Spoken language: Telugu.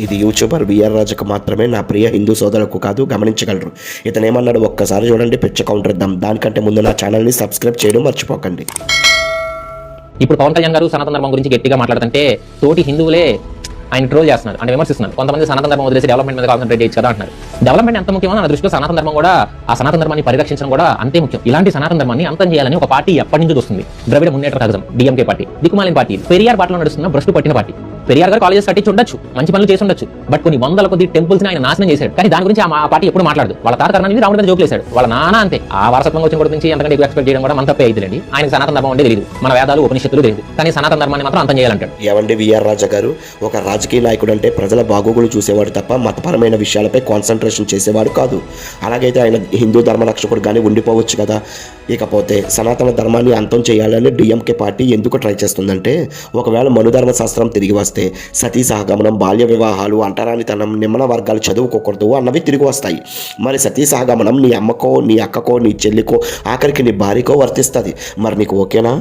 ఇది యూట్యూబర్ విఆర్ రాజుకు మాత్రమే, నా ప్రియ హిందూ సోదరులకు కాదు. గమనించగలరు. ఇతనేమన్నాడు ఒక్కసారి చూడండి, పిచ్చ కౌంటర్ ఇద్దాం. దానికంటే ముందు నా ఛానల్ని సబ్స్క్రైబ్ చేయడం మర్చిపోకండి. ఇప్పుడు పవన్ కళ్యాణ్ గారు సనాతన ధర్మం గురించి గట్టిగా మాట్లాడుతుంటే తోటి హిందువులే ఆయన ట్రోల్ చేస్తున్నారు, అంటే విమర్శిస్తున్నారు. కొంతమంది సనాతన ధర్మం వదిలేసి డెవలప్మెంట్ మీద కాన్సన్ట్రేట్ చేయొచ్చు కదా అంటున్నారు. డెవలప్మెంట్ ఎంత ముఖ్యమో నా దృష్టిలో సనాతన ధర్మం కూడా, ఆ సనాతన ధర్మాన్ని పరిరక్షించడం కూడా అంతే ముఖ్యం. ఇలాంటి సనాతన ధర్మాన్ని అంతం చేయాలని ఒక పార్టీ ఎప్పటి నుంచి వస్తుంది, ద్రవిడ మున్నేట్ర కళగం డిఎంకే పార్టీ, దిక్కుమాలిన పార్టీ, పెరియార్ బాటలో నడుస్తున్న భ్రష్టు పట్టిన పార్టీ. పెరియార్ గారు కాలేజెస్ కట్టించి ఉండొచ్చు, మంచి పనులు చేసి ఉండొచ్చు, బట్ కొన్ని వందల కొద్ది టెంపుల్స్ ఆయన నాశనం చేశాడు. కానీ దాని గురించి ఆ పార్టీ ఎప్పుడు మాట్లాడదు. వాళ్ళ తాత కర్ణాన్ని రావడం మీద జోకులేశాడు, వాళ్ళ నాన్న అంతే. ఆ వారసత్వం వచ్చిన కూడా నుంచి ఎంతకంటే ఎక్కువ ఎక్స్పెక్ట్ చేయడం కూడా మన తప్పే అవుతుందండి. ఆయన సనాతన ధర్మం అంటే తెలియదు, మన వేదాలు ఉపనిషత్తులు తెలియదు, కానీ సనాతన ధర్మాన్ని మాత్రం అంతం చేయాలంటాడు. ఏమండి విఆర్ రాజా గారు, ఒక రాజకీయ నాయకుడు అంటే ప్రజల బాగోగులు చూసేవాడు తప్ప మతపరమైన విషయాలపై కాన్సన్ట్రేషన్ చేసేవాడు కాదు. అలాగైతే ఆయన హిందూ ధర్మరక్షకుడు కానీ ఉండిపోవచ్చు కదా. ఇకపోతే సనాతన ధర్మాన్ని అంతం చేయాలని డిఎంకే పార్టీ ఎందుకు ట్రై చేస్తుందంటే, ఒకవేళ మనుధర్మ శాస్త్రం తిరిగి వస్తే సతీ సహగమనం, బాల్య వివాహాలు, అంటరానితనం, నిమ్మన వర్గాలు చదువుకోకూడదు అన్నవి తిరిగి వస్తాయి. మరి సతీ సహగమనం నీ అమ్మకో, నీ అక్కకో, నీ చెల్లికో, ఆఖరికి నీ భార్యకో వర్తిస్తుంది. మరి నీకు ఓకేనా?